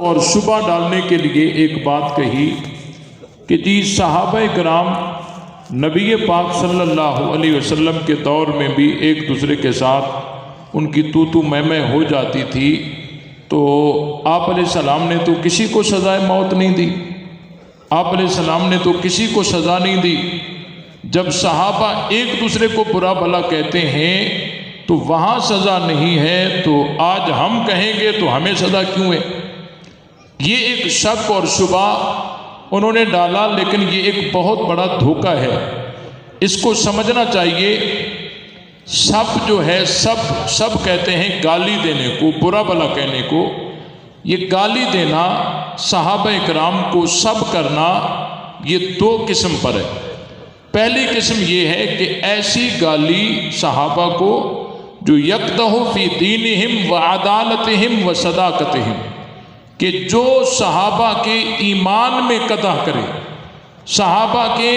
اور شبہ ڈالنے کے لیے ایک بات کہی کہ جی صحابہ کرام نبی پاک صلی اللہ علیہ وسلم کے دور میں بھی ایک دوسرے کے ساتھ ان کی تو میں ہو جاتی تھی، تو آپ علیہ السلام نے تو کسی کو سزائے موت نہیں دی، آپ علیہ السلام نے تو کسی کو سزا نہیں دی۔ جب صحابہ ایک دوسرے کو برا بھلا کہتے ہیں تو وہاں سزا نہیں ہے، تو آج ہم کہیں گے تو ہمیں سزا کیوں ہے؟ یہ ایک شک اور شبہ انہوں نے ڈالا، لیکن یہ ایک بہت بڑا دھوکہ ہے، اس کو سمجھنا چاہیے۔ سب جو ہے سب کہتے ہیں گالی دینے کو، برا بھلا کہنے کو، یہ گالی دینا صحابہ کرام کو سب کرنا، یہ دو قسم پر ہے۔ پہلی قسم یہ ہے کہ ایسی گالی صحابہ کو جو یقدح فی دینہم و عدالتہم و صداقتہم، کہ جو صحابہ کے ایمان میں قدح کرے، صحابہ کے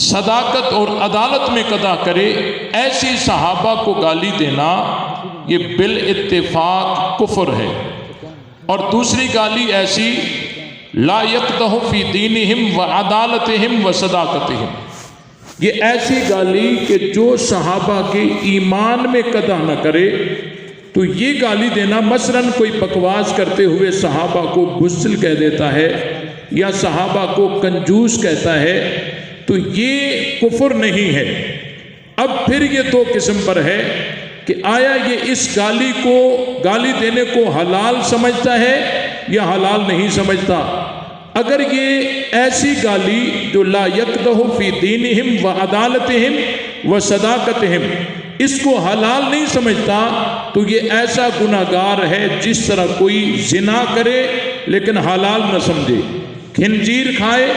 صداقت اور عدالت میں قدح کرے، ایسی صحابہ کو گالی دینا یہ بالاتفاق کفر ہے۔ اور دوسری گالی ایسی لا یقدح فی دینہم و عدالتہم و صداقتہم، یہ ایسی گالی کہ جو صحابہ کے ایمان میں قدح نہ کرے، تو یہ گالی دینا مثلاً کوئی بکواس کرتے ہوئے صحابہ کو بزدل کہہ دیتا ہے یا صحابہ کو کنجوس کہتا ہے، تو یہ کفر نہیں ہے۔ اب پھر یہ دو قسم پر ہے کہ آیا یہ اس گالی دینے کو حلال سمجھتا ہے یا حلال نہیں سمجھتا۔ اگر یہ ایسی گالی جو لا یقدح فی دینہم و عدالتہم و صداقتہم، اس کو حلال نہیں سمجھتا، تو یہ ایسا گناہگار ہے جس طرح کوئی زنا کرے لیکن حلال نہ سمجھے، خنزیر کھائے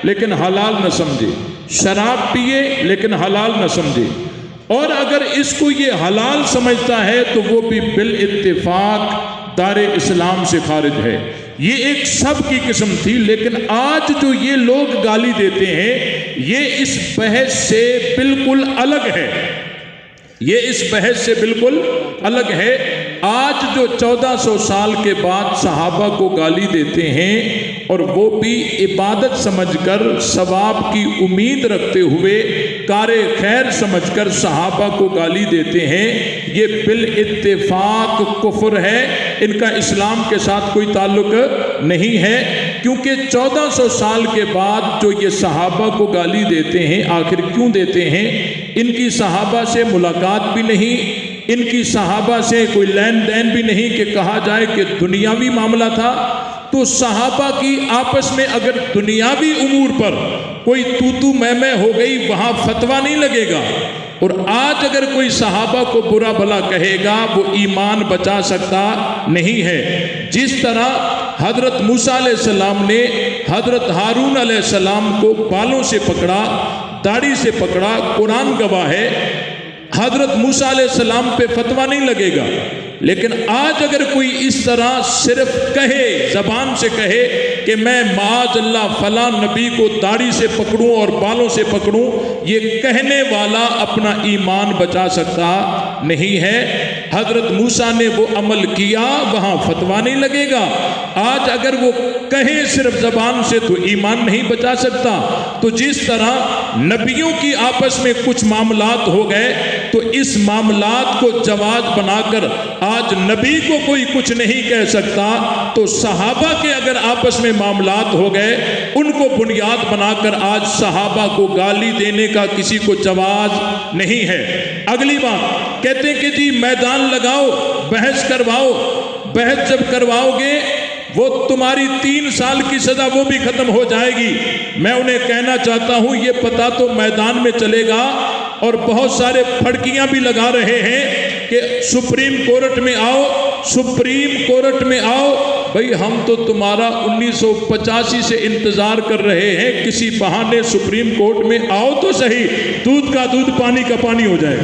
لیکن حلال نہ سمجھے، شراب پیے لیکن حلال نہ سمجھے۔ اور اگر اس کو یہ حلال سمجھتا ہے تو وہ بھی بالاتفاق دار اسلام سے خارج ہے۔ یہ ایک سب کی قسم تھی، لیکن آج جو یہ لوگ گالی دیتے ہیں یہ اس بحث سے بالکل الگ ہے، یہ اس بحث سے بالکل الگ ہے۔ آج جو 1400 سال کے بعد صحابہ کو گالی دیتے ہیں اور وہ بھی عبادت سمجھ کر، ثواب کی امید رکھتے ہوئے، کار خیر سمجھ کر صحابہ کو گالی دیتے ہیں، یہ بالاتفاق کفر ہے، ان کا اسلام کے ساتھ کوئی تعلق نہیں ہے۔ کیونکہ 1400 سال کے بعد جو یہ صحابہ کو گالی دیتے ہیں، آخر کیوں دیتے ہیں؟ ان کی صحابہ سے ملاقات بھی نہیں، ان کی صحابہ سے کوئی لین دین بھی نہیں کہ کہا جائے کہ دنیاوی معاملہ تھا۔ تو صحابہ کی آپس میں اگر دنیاوی امور پر کوئی تو میں ہو گئی، وہاں فتویٰ نہیں لگے گا۔ اور آج اگر کوئی صحابہ کو برا بھلا کہے گا، وہ ایمان بچا سکتا نہیں ہے۔ جس طرح حضرت موسیٰ علیہ السلام نے حضرت ہارون علیہ السلام کو بالوں سے پکڑا، داڑھی سے پکڑا، قرآن گواہ ہے، حضرت موسیٰ علیہ السلام پہ فتویٰ نہیں لگے گا۔ لیکن آج اگر کوئی اس طرح صرف کہے، زبان سے کہے کہ میں معاذ اللہ فلاں نبی کو داڑھی سے پکڑوں اور بالوں سے پکڑوں، یہ کہنے والا اپنا ایمان بچا سکتا نہیں ہے۔ حضرت موسیٰ نے وہ عمل کیا، وہاں فتویٰ نہیں لگے گا۔ آج اگر وہ کہے صرف زبان سے تو ایمان نہیں بچا سکتا۔ تو جس طرح نبیوں کی آپس میں کچھ معاملات ہو گئے، تو اس معاملات کو جواز بنا کر آج نبی کو کوئی کچھ نہیں کہہ سکتا، تو صحابہ کے اگر آپس میں معاملات ہو گئے، ان کو بنیاد بنا کر آج صحابہ کو گالی دینے کا کسی کو جواز نہیں ہے۔ اگلی بات کہتے ہیں کہ جی میدان لگاؤ، بحث کرواؤ، بحث جب کرواؤ گے وہ تمہاری 3 سال کی سزا وہ بھی ختم ہو جائے گی۔ میں انہیں کہنا چاہتا ہوں یہ پتہ تو میدان میں چلے گا، اور بہت سارے پھڑکیاں بھی لگا رہے ہیں کہ سپریم کورٹ میں آؤ، سپریم کورٹ میں آؤ۔ بھئی ہم تو تمہارا 1985 سے انتظار کر رہے ہیں، کسی بہانے سپریم کورٹ میں آؤ تو صحیح، دودھ کا دودھ پانی کا پانی ہو جائے۔